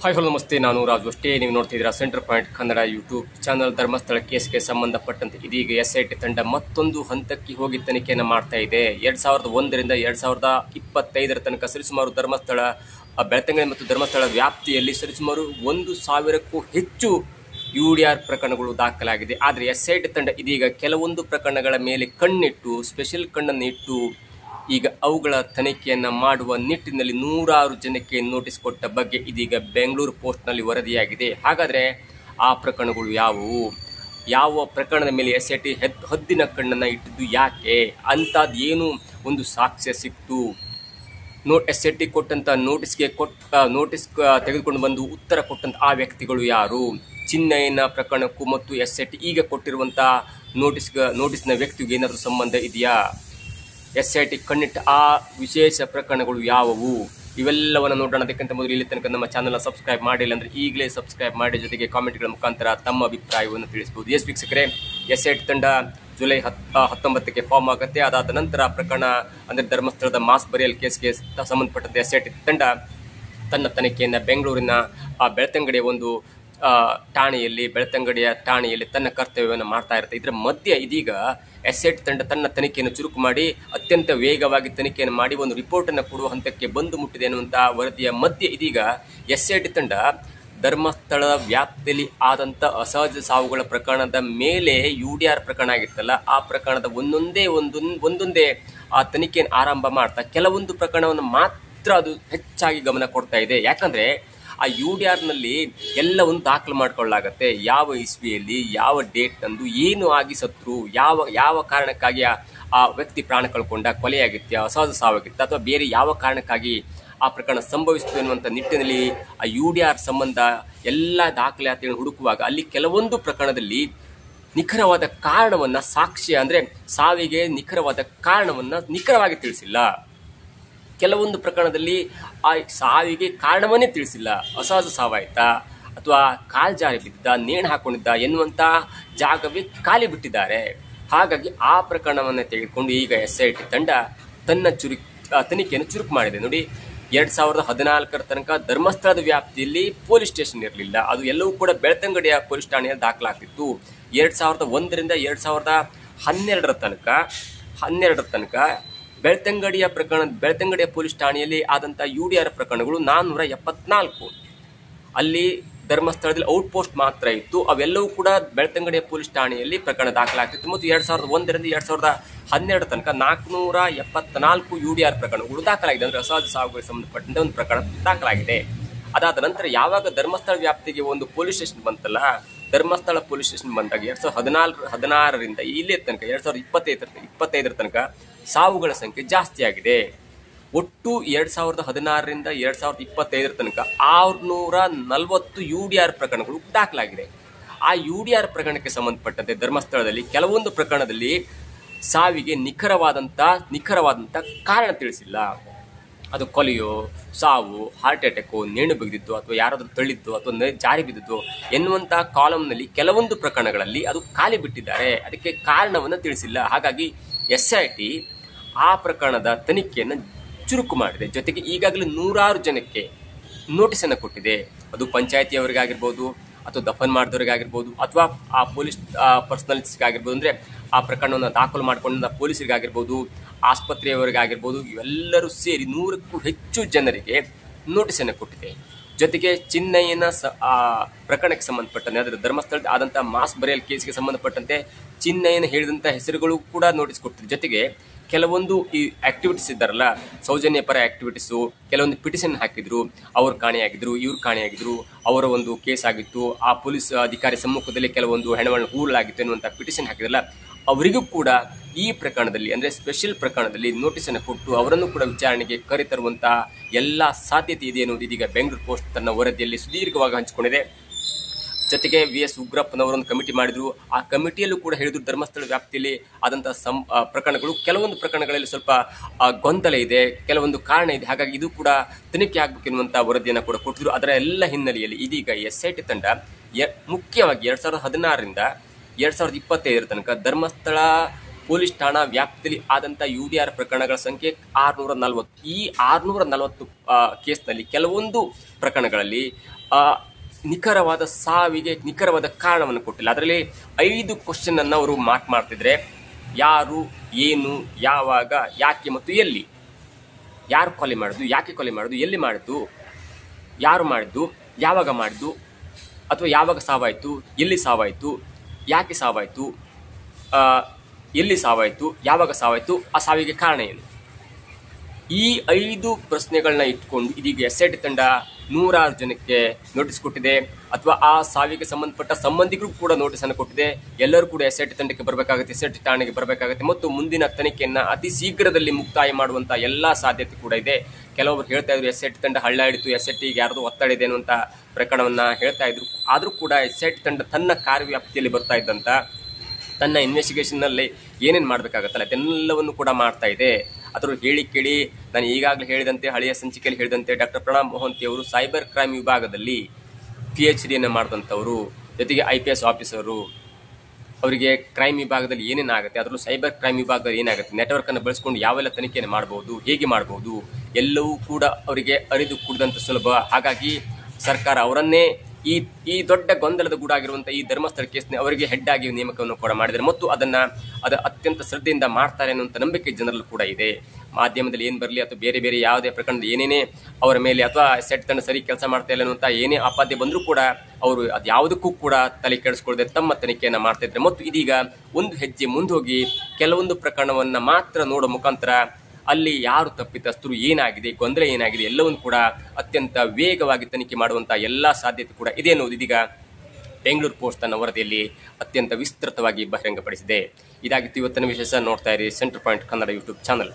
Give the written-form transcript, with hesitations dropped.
Hi hello ನಮಸ್ತೆ, ನಾನು ರಾಜು. ಅಷ್ಟೇ ನೀವು ನೋಡ್ತಿದ್ದೀರಾ centre point Kannada YouTube channel. Dharmasthala ಕೇಸ್ಗೆ ಸಂಬಂಧಪಟ್ಟಂತೆ ಇದೀಗ SIT ತಂಡ ಮತ್ತೊಂದು ಹಂತಕ್ಕೆ ಹೋಗಿ ತನಿಖೆಯನ್ನು ಮಾಡ್ತಾ ಇದೆ. 2001ರಿಂದ 2025 ತನಕ ಸರಿಸುಮಾರು ಧರ್ಮಸ್ಥಳ ಬೆಳ್ತಂಗಡಿ ಮತ್ತು ಧರ್ಮಸ್ಥಳ ವ್ಯಾಪ್ತಿಯಲ್ಲಿ ಸರಿಸುಮಾರು 1,000ಕ್ಕೂ ಹೆಚ್ಚು UDR ಪ್ರಕರಣಗಳು ದಾಖಲಾಗಿದೆ. ಆದರೆ SIT ತಂಡ ಇದೀಗ ಕೆಲವೊಂದು ಪ್ರಕರಣಗಳ ಮೇಲೆ ಕಣ್ಣಿಟ್ಟು, ಸ್ಪೆಷಲ್ ಕಣ್ಣನ್ನು ಇಟ್ಟು ಈಗ ಅವುಗಳ ತನಿಖೆಯನ್ನು ಮಾಡುವ ನಿಟ್ಟಿನಲ್ಲಿ 100 ಜನಕ್ಕೆ ನೋಟಿಸ್ ಕೊಟ್ಟ ಬಗ್ಗೆ ಇದೀಗ ಬೆಂಗಳೂರು ಪೋಸ್ಟ್ನಲ್ಲಿ ವರದಿಯಾಗಿದೆ. ಹಾಗಾದರೆ ಆ ಪ್ರಕರಣಗಳು ಯಾವುವು? ಯಾವ ಪ್ರಕರಣದ ಮೇಲೆ SIT ಹದ್ದಿನ ಕಣ್ಣನ್ನು ಇಟ್ಟಿದ್ದು ಯಾಕೆ? ಅಂಥದ್ದು ಏನು ಒಂದು ಸಾಕ್ಷ್ಯ ಸಿಕ್ತು? SIT ಕೊಟ್ಟಂಥ ನೋಟಿಸ್ ತೆಗೆದುಕೊಂಡು ಬಂದು ಉತ್ತರ ಕೊಟ್ಟಂಥ ಆ ವ್ಯಕ್ತಿಗಳು ಯಾರು? ಚಿನ್ನಯ್ಯನ ಪ್ರಕರಣಕ್ಕೂ ಮತ್ತು SIT ಈಗ ಕೊಟ್ಟಿರುವಂಥ ನೋಟಿಸ್ನ ವ್ಯಕ್ತಿಗೂ ಏನಾದರೂ ಸಂಬಂಧ ಇದೆಯಾ? SIT ಕಣ್ಣಿಟ್ಟ ಆ ವಿಶೇಷ ಪ್ರಕರಣಗಳು ಯಾವುವು? ಇವೆಲ್ಲವನ್ನು ನೋಡೋಣ. ಅದಕ್ಕಿಂತ ಮೊದಲು ಇಲ್ಲಿ ತನಕ ನಮ್ಮ ಚಾನಲ್ನ ಸಬ್ಸ್ಕ್ರೈಬ್ ಮಾಡಿಲ್ಲ ಅಂದರೆ ಈಗಲೇ ಸಬ್ಸ್ಕ್ರೈಬ್ ಮಾಡಿ, ಜೊತೆಗೆ ಕಾಮೆಂಟ್ಗಳ ಮುಖಾಂತರ ತಮ್ಮ ಅಭಿಪ್ರಾಯವನ್ನು ತಿಳಿಸಬಹುದು. ಎಸ್ ವೀಕ್ಷಕರೇ, SIT ತಂಡ ಜುಲೈ 19ಕ್ಕೆ ಫಾರ್ಮ್ ಆಗುತ್ತೆ. ಅದಾದ ನಂತರ ಪ್ರಕರಣ ಅಂದರೆ ಧರ್ಮಸ್ಥಳದ ಮಾಸ್ ಬರಿಯಲ್ ಕೇಸ್ಗೆ ಸಂಬಂಧಪಟ್ಟಂತೆ SIT ತಂಡ ತನ್ನ ತನಿಖೆಯನ್ನು ಬೆಂಗಳೂರಿನ ಬೆಳ್ತಂಗಡಿಯ ಒಂದು ಬೆಳ್ತಂಗಡಿಯ ಠಾಣೆಯಲ್ಲಿ ತನ್ನ ಕರ್ತವ್ಯವನ್ನು ಮಾಡ್ತಾ ಇರುತ್ತೆ. ಇದರ ಮಧ್ಯೆ ಇದೀಗ SIT ತಂಡ ತನ್ನ ತನಿಖೆಯನ್ನು ಚುರುಕು ಮಾಡಿ ಅತ್ಯಂತ ವೇಗವಾಗಿ ತನಿಖೆಯನ್ನು ಮಾಡಿ ಒಂದು ರಿಪೋರ್ಟನ್ನು ಕೊಡುವ ಹಂತಕ್ಕೆ ಬಂದು ಮುಟ್ಟಿದೆ ಅನ್ನುವಂಥ ವರದಿಯ ಮಧ್ಯೆ ಇದೀಗ SIT ತಂಡ ಧರ್ಮಸ್ಥಳದ ವ್ಯಾಪ್ತಿಯಲ್ಲಿ ಆದಂಥ ಅಸಹಜ ಸಾವುಗಳ ಪ್ರಕರಣದ ಮೇಲೆ UDR ಪ್ರಕರಣ ಆಗಿತ್ತಲ್ಲ, ಆ ಪ್ರಕರಣದ ಒಂದೊಂದೇ ಆ ತನಿಖೆಯನ್ನು ಆರಂಭ ಮಾಡ್ತಾ ಕೆಲವೊಂದು ಪ್ರಕರಣವನ್ನು ಮಾತ್ರ ಅದು ಹೆಚ್ಚಾಗಿ ಗಮನ ಕೊಡ್ತಾ ಇದೆ. ಯಾಕಂದರೆ ಆ UDRನಲ್ಲಿ ಎಲ್ಲವನ್ನು ದಾಖಲು ಮಾಡ್ಕೊಳ್ಳಾಗತ್ತೆ. ಯಾವ ಇಸ್ವಿಯಲ್ಲಿ, ಯಾವ ಡೇಟ್ನಂದು, ಏನು ಆಗಿ ಸತ್ರು, ಯಾವ ಕಾರಣಕ್ಕಾಗಿ ಆ ವ್ಯಕ್ತಿ ಪ್ರಾಣ ಕಳ್ಕೊಂಡ, ಕೊಲೆಯಾಗಿತ್ಯ, ಅಸಹಜ ಸಾವಾಗಿತ್ತ, ಅಥವಾ ಬೇರೆ ಯಾವ ಕಾರಣಕ್ಕಾಗಿ ಆ ಪ್ರಕರಣ ಸಂಭವಿಸಿತು ಎನ್ನುವಂಥ ನಿಟ್ಟಿನಲ್ಲಿ ಆ UDR ಸಂಬಂಧ ಎಲ್ಲ ದಾಖಲಾತಿಗಳನ್ನು ಹುಡುಕುವಾಗ ಅಲ್ಲಿ ಕೆಲವೊಂದು ಪ್ರಕರಣದಲ್ಲಿ ನಿಖರವಾದ ಕಾರಣವನ್ನು, ಸಾಕ್ಷ್ಯ ಅಂದರೆ ಸಾವಿಗೆ ನಿಖರವಾದ ಕಾರಣವನ್ನು ನಿಖರವಾಗಿ ತಿಳಿಸಿಲ್ಲ. ಕೆಲವೊಂದು ಪ್ರಕರಣದಲ್ಲಿ ಆ ಸಾವಿಗೆ ಕಾರಣವನ್ನೇ ತಿಳಿಸಿಲ್ಲ. ಅಸಹಜ ಸಾವಾಯ್ತಾ ಅಥವಾ ಕಾಲ್ಜಾರಿ ಬಿದ್ದ, ನೇಣು ಹಾಕೊಂಡಿದ್ದ ಎನ್ನುವಂಥ ಜಾಗವೇ ಖಾಲಿ ಬಿಟ್ಟಿದ್ದಾರೆ. ಹಾಗಾಗಿ ಆ ಪ್ರಕರಣವನ್ನು ತೆಗೆದುಕೊಂಡು ಈಗ SIT ತಂಡ ತನ್ನ ತನಿಖೆಯನ್ನು ಚುರುಕು ಮಾಡಿದೆ. ನೋಡಿ, 2014 ತನಕ ಧರ್ಮಸ್ಥಳದ ವ್ಯಾಪ್ತಿಯಲ್ಲಿ ಪೊಲೀಸ್ ಸ್ಟೇಷನ್ ಇರಲಿಲ್ಲ. ಅದು ಎಲ್ಲವೂ ಕೂಡ ಬೆಳ್ತಂಗಡಿಯ ಪೊಲೀಸ್ ಠಾಣೆಯಲ್ಲಿ ದಾಖಲಾಗ್ತಿತ್ತು. 2001ರಿಂದ 2012 ತನಕ ಬೆಳ್ತಂಗಡಿಯ ಪೊಲೀಸ್ ಠಾಣೆಯಲ್ಲಿ ಆದಂಥ UDR ಪ್ರಕರಣಗಳು 474. ಅಲ್ಲಿ ಧರ್ಮಸ್ಥಳದಲ್ಲಿ ಔಟ್ಪೋಸ್ಟ್ ಮಾತ್ರ ಇತ್ತು. ಅವೆಲ್ಲವೂ ಕೂಡ ಬೆಳ್ತಂಗಡಿಯ ಪೊಲೀಸ್ ಠಾಣೆಯಲ್ಲಿ ಪ್ರಕರಣ ದಾಖಲಾಗ್ತಿತ್ತು. ಮತ್ತು 2001ರಿಂದ 2012 ತನಕ 474 UDR ಪ್ರಕರಣಗಳು ದಾಖಲಾಗಿದೆ. ಅಂದರೆ ಅಸಹಜ ಸಾವುಗಳಿಗೆ ಸಂಬಂಧಪಟ್ಟಂತೆ ಒಂದು ಪ್ರಕರಣ ದಾಖಲಾಗಿದೆ. ಅದಾದ ನಂತರ ಯಾವಾಗ ಧರ್ಮಸ್ಥಳ ವ್ಯಾಪ್ತಿಗೆ ಒಂದು ಪೊಲೀಸ್ ಸ್ಟೇಷನ್ ಬಂತಲ್ಲ, ಧರ್ಮಸ್ಥಳ ಪೊಲೀಸ್ ಸ್ಟೇಷನ್ ಬಂದಾಗ 2016ರಿಂದ ಇಲ್ಲೇ ತನಕ 2025 ತನಕ ಸಾವುಗಳ ಸಂಖ್ಯೆ ಜಾಸ್ತಿ ಆಗಿದೆ. ಒಟ್ಟು 2016ರಿಂದ 2025 ತನಕ 640 UDR ಪ್ರಕರಣಗಳು ದಾಖಲಾಗಿದೆ. ಆ UDR ಪ್ರಕರಣಕ್ಕೆ ಸಂಬಂಧಪಟ್ಟಂತೆ ಧರ್ಮಸ್ಥಳದಲ್ಲಿ ಕೆಲವೊಂದು ಪ್ರಕರಣದಲ್ಲಿ ಸಾವಿಗೆ ನಿಖರವಾದಂಥ ಕಾರಣ ತಿಳಿಸಿಲ್ಲ. ಅದು ಕೊಲೆಯೋ, ಸಾವು, ಹಾರ್ಟ್ ಅಟ್ಯಾಕು, ನೇಣು ಬಿಗಿದಿದ್ದು, ಅಥವಾ ಯಾರಾದರೂ ತಳ್ಳಿದ್ದು, ಅಥವಾ ಜಾರಿ ಬಿದ್ದಿದ್ದು ಎನ್ನುವಂಥ ಕಾಲಮ್ನಲ್ಲಿ ಕೆಲವೊಂದು ಪ್ರಕರಣಗಳಲ್ಲಿ ಅದು ಖಾಲಿ ಬಿಟ್ಟಿದ್ದಾರೆ. ಅದಕ್ಕೆ ಕಾರಣವನ್ನು ತಿಳಿಸಿಲ್ಲ. ಹಾಗಾಗಿ SIT ಆ ಪ್ರಕರಣದ ತನಿಖೆಯನ್ನು ಚುರುಕು ಮಾಡಿದೆ. ಜೊತೆಗೆ ಈಗಾಗಲೇ 100 ಜನಕ್ಕೆ ನೋಟಿಸನ್ನು ಕೊಟ್ಟಿದೆ. ಅದು ಪಂಚಾಯತಿಯವರಿಗಾಗಿರ್ಬೋದು, ಅಥವಾ ದಫನ್ ಮಾಡಿದವರಿಗಾಗಿರ್ಬೋದು, ಅಥವಾ ಆ ಪೊಲೀಸ್ ಪರ್ಸನಲ್ಸ್ಗಾಗಿರ್ಬೋದು, ಅಂದರೆ ಆ ಪ್ರಕರಣವನ್ನು ದಾಖಲು ಮಾಡಿಕೊಂಡ ಪೊಲೀಸರಿಗಾಗಿರ್ಬೋದು, ಆಸ್ಪತ್ರೆಯವರಿಗಾಗಿರ್ಬೋದು, ಇವೆಲ್ಲರೂ ಸೇರಿ 100ಕ್ಕೂ ಹೆಚ್ಚು ಜನರಿಗೆ ನೋಟಿಸನ್ನು ಕೊಟ್ಟಿದೆ. ಜೊತೆಗೆ ಚಿನ್ನಯ್ಯನ ಪ್ರಕರಣಕ್ಕೆ ಸಂಬಂಧಪಟ್ಟಂತೆ, ಅಂದರೆ ಧರ್ಮಸ್ಥಳದ ಆದಂಥ ಮಾಸ್ ಬರಿಯಲ್ ಕೇಸ್ಗೆ ಸಂಬಂಧಪಟ್ಟಂತೆ ಚಿನ್ನಯ್ಯನ ಹೇಳಿದಂಥ ಹೆಸರುಗಳು ಕೂಡ ನೋಟಿಸ್ ಕೊಟ್ಟಿದೆ. ಜೊತೆಗೆ ಕೆಲವೊಂದು ಈ ಆಕ್ಟಿವಿಟೀಸ್ ಇದ್ದಾರಲ್ಲ, ಸೌಜನ್ಯ ಪರ ಆಕ್ಟಿವಿಟೀಸು, ಕೆಲವೊಂದು ಪಿಟಿಷನ್ ಹಾಕಿದ್ರು, ಅವ್ರು ಕಾಣೆಯಾಗಿದ್ರು, ಇವ್ರು ಕಾಣೆಯಾಗಿದ್ರು, ಅವರ ಒಂದು ಕೇಸ್ ಆಗಿತ್ತು, ಆ ಪೊಲೀಸ್ ಅಧಿಕಾರಿ ಸಮ್ಮುಖದಲ್ಲಿ ಕೆಲವೊಂದು ಹೆಣವನ್ನು ಹೂರಲಾಗಿತ್ತು ಎನ್ನುವಂಥ ಪಿಟಿಷನ್ ಹಾಕಿದ್ರಲ್ಲ, ಅವರಿಗೂ ಕೂಡ ಈ ಪ್ರಕರಣದಲ್ಲಿ, ಅಂದರೆ ಸ್ಪೆಷಲ್ ಪ್ರಕರಣದಲ್ಲಿ ನೋಟಿಸನ್ನು ಕೊಟ್ಟು ಅವರನ್ನು ಕೂಡ ವಿಚಾರಣೆಗೆ ಕರೆತರುವಂಥ ಎಲ್ಲ ಸಾಧ್ಯತೆ ಇದೆ ಎನ್ನುವುದು ಇದೀಗ ಬೆಂಗಳೂರು ಪೋಸ್ಟ್ ತನ್ನ ವರದಿಯಲ್ಲಿ ಸುದೀರ್ಘವಾಗಿ ಹಂಚಿಕೊಂಡಿದೆ. ಜೊತೆಗೆ VS ಉಗ್ರಪ್ಪನವರೊಂದು ಕಮಿಟಿ ಮಾಡಿದ್ರು. ಆ ಕಮಿಟಿಯಲ್ಲೂ ಕೂಡ ಹೇಳಿದ್ರು ಧರ್ಮಸ್ಥಳ ವ್ಯಾಪ್ತಿಯಲ್ಲಿ ಆದಂಥ ಪ್ರಕರಣಗಳು, ಕೆಲವೊಂದು ಪ್ರಕರಣಗಳಲ್ಲಿ ಸ್ವಲ್ಪ ಗೊಂದಲ ಇದೆ, ಕೆಲವೊಂದು ಕಾರಣ ಇದೆ, ಹಾಗಾಗಿ ಇದು ಕೂಡ ತನಿಖೆ ಆಗಬೇಕೆನ್ನುವಂಥ ವರದಿಯನ್ನು ಕೂಡ ಕೊಟ್ಟಿದ್ರು. ಅದರ ಎಲ್ಲ ಹಿನ್ನೆಲೆಯಲ್ಲಿ ಇದೀಗ SIT ತಂಡ ಮುಖ್ಯವಾಗಿ 2016ರಿಂದ 2025 ತನಕ ಧರ್ಮಸ್ಥಳ ಪೊಲೀಸ್ ಠಾಣಾ ವ್ಯಾಪ್ತಿಯಲ್ಲಿ ಆದಂಥ UDR ಪ್ರಕರಣಗಳ ಸಂಖ್ಯೆ 640. ಈ 640 ಕೇಸ್ನಲ್ಲಿ ಕೆಲವೊಂದು ಪ್ರಕರಣಗಳಲ್ಲಿ ನಿಖರವಾದ ಸಾವಿಗೆ ನಿಖರವಾದ ಕಾರಣವನ್ನು ಕೊಟ್ಟಿಲ್ಲ. ಅದರಲ್ಲಿ 5 ಕ್ವಶನ್ ಅನ್ನು ಅವರು ಮಾರ್ಕ್ ಮಾಡ್ತಿದ್ರೆ, ಯಾರು, ಏನು, ಯಾವಾಗ, ಯಾಕೆ ಮತ್ತು ಎಲ್ಲಿ. ಯಾರು ಕೊಲೆ ಮಾಡಿದ್ದು, ಯಾಕೆ ಕೊಲೆ ಮಾಡಿದ್ದು, ಎಲ್ಲಿ ಮಾಡಿದ್ದು, ಯಾರು ಮಾಡಿದ್ದು, ಯಾವಾಗ ಮಾಡಿದ್ದು, ಅಥವಾ ಯಾವಾಗ ಸಾವಾಯಿತು, ಎಲ್ಲಿ ಸಾವಾಯಿತು, ಯಾಕೆ ಸಾವಾಯಿತು, ಎಲ್ಲಿ ಸಾವಾಯಿತು, ಯಾವಾಗ ಸಾವಾಯಿತು, ಆ ಸಾವಿಗೆ ಕಾರಣ ಏನು. ಈ 5 ಪ್ರಶ್ನೆಗಳನ್ನ ಇಟ್ಕೊಂಡು ಇದೀಗ SIT ತಂಡ 106 ಜನಕ್ಕೆ ನೋಟಿಸ್ ಕೊಟ್ಟಿದೆ, ಅಥವಾ ಆ ಸಾವಿಗೆ ಸಂಬಂಧಪಟ್ಟ ಸಂಬಂಧಿಕರು ಕೂಡ ನೋಟಿಸ್ ಅನ್ನು ಕೊಟ್ಟಿದೆ. ಎಲ್ಲರೂ ಕೂಡ SIT ತಂಡಕ್ಕೆ ಬರಬೇಕಾಗುತ್ತೆ, SIT ಠಾಣೆಗೆ ಬರಬೇಕಾಗುತ್ತೆ ಮತ್ತು ಮುಂದಿನ ತನಿಖೆಯನ್ನ ಅತಿ ಶೀಘ್ರದಲ್ಲಿ ಮುಕ್ತಾಯ ಮಾಡುವಂತ ಎಲ್ಲಾ ಸಾಧ್ಯತೆ ಕೂಡ ಇದೆ. ಕೆಲವೊಬ್ರು ಹೇಳ್ತಾ ಇದ್ರು SIT ತಂಡ ಹಳ್ಳ ಹಿಡಿತು, SIT ಯಾರ್ದು ಒತ್ತಡ ಇದೆ ಅನ್ನುವಂತ ಪ್ರಕರಣವನ್ನ ಹೇಳ್ತಾ ಇದ್ರು. ಆದ್ರೂ ಕೂಡ SIT ತಂಡ ತನ್ನ ಕಾರ್ಯವ್ಯಾಪ್ತಿಯಲ್ಲಿ ಬರ್ತಾ ಇದ್ದಂತ ತನ್ನ ಇನ್ವೆಸ್ಟಿಗೇಷನ್ ನಲ್ಲಿ ಏನೇನು ಮಾಡಬೇಕಾಗತ್ತಲ್ಲ ಅದೆಲ್ಲವನ್ನು ಕೂಡ ಮಾಡ್ತಾ ಇದೆ. ಅದರ ಹೇಳಿ ಕೇಳಿ ನಾನು ಈಗಾಗಲೇ ಹೇಳಿದಂತೆ, ಹಳೆಯ ಸಂಚಿಕೆಯಲ್ಲಿ ಹೇಳಿದಂತೆ, ಡಾಕ್ಟರ್ ಪ್ರಣಬ್ ಮೊಹಂತಿ ಅವರು ಸೈಬರ್ ಕ್ರೈಮ್ ವಿಭಾಗದಲ್ಲಿ PhD ಮಾಡಿದಂಥವರು, ಜೊತೆಗೆ IPS ಆಫೀಸರು. ಅವರಿಗೆ ಕ್ರೈಮ್ ವಿಭಾಗದಲ್ಲಿ ಏನೇನಾಗುತ್ತೆ, ಅದರಲ್ಲೂ ಸೈಬರ್ ಕ್ರೈಮ್ ವಿಭಾಗದಲ್ಲಿ ಏನಾಗುತ್ತೆ, ನೆಟ್ವರ್ಕ್ ಅನ್ನು ಬಳಸ್ಕೊಂಡು ಯಾವೆಲ್ಲ ತನಿಖೆಯನ್ನು ಮಾಡಬಹುದು, ಹೇಗೆ ಮಾಡಬಹುದು, ಎಲ್ಲವೂ ಕೂಡ ಅವರಿಗೆ ಅರಿದು ಕುಡಿದಂತ ಸುಲಭ. ಹಾಗಾಗಿ ಸರ್ಕಾರ ಅವರನ್ನೇ ಈ ದೊಡ್ಡ ಗೊಂದಲದ ಗೂಡಾಗಿರುವಂತಹ ಈ ಧರ್ಮಸ್ಥಳ ಕೇಸ್ನ ಅವರಿಗೆ ಹೆಡ್ ಆಗಿ ನೇಮಕವನ್ನು ಕೂಡ ಮಾಡಿದ್ದಾರೆ ಮತ್ತು ಅದು ಅತ್ಯಂತ ಶ್ರದ್ಧೆಯಿಂದ ಮಾಡ್ತಾರೆ ಅನ್ನುವಂಥ ನಂಬಿಕೆ ಜನರಲ್ಲೂ ಕೂಡ ಇದೆ. ಮಾಧ್ಯಮದಲ್ಲಿ ಏನು ಬರಲಿ ಅಥವಾ ಬೇರೆ ಬೇರೆ ಯಾವುದೇ ಪ್ರಕರಣದ ಏನೇನೇ ಅವರ ಮೇಲೆ ಅಥವಾ SIT ತಂಡ ಸರಿ ಕೆಲಸ ಮಾಡ್ತಾ ಇಲ್ಲ ಅನ್ನುವಂಥ ಏನೇ ಆಪಾದ್ಯ ಬಂದರೂ ಕೂಡ ಅವರು ಅದು ಯಾವುದಕ್ಕೂ ಕೂಡ ತಲೆ ಕೆಡಿಸ್ಕೊಳ್ಳದೆ ತಮ್ಮ ತನಿಖೆಯನ್ನು ಮಾಡ್ತಾ ಇದ್ದಾರೆ. ಮತ್ತು ಇದೀಗ ಒಂದು ಹೆಜ್ಜೆ ಮುಂದೋಗಿ ಕೆಲವೊಂದು ಪ್ರಕರಣವನ್ನ ಮಾತ್ರ ನೋಡೋ ಮುಖಾಂತರ ಅಲ್ಲಿ ಯಾರು ತಪ್ಪಿತಸ್ಥರು, ಏನಾಗಿದೆ, ಗೊಂದಲ ಏನಾಗಿದೆ ಎಲ್ಲವನ್ನು ಕೂಡ ಅತ್ಯಂತ ವೇಗವಾಗಿ ತನಿಖೆ ಮಾಡುವಂತಹ ಎಲ್ಲಾ ಸಾಧ್ಯತೆ ಕೂಡ ಇದೆ ಅನ್ನೋದು ಇದೀಗ ಬೆಂಗಳೂರು ಪೋಸ್ಟ್ ತನ್ನ ವರದಿಯಲ್ಲಿ ಅತ್ಯಂತ ವಿಸ್ತೃತವಾಗಿ ಬಹಿರಂಗಪಡಿಸಿದೆ. ಇದಾಗಿತ್ತು ಇವತ್ತಿನ ವಿಶೇಷ. ನೋಡ್ತಾ ಇರಿ centre point Kannada YouTube channel.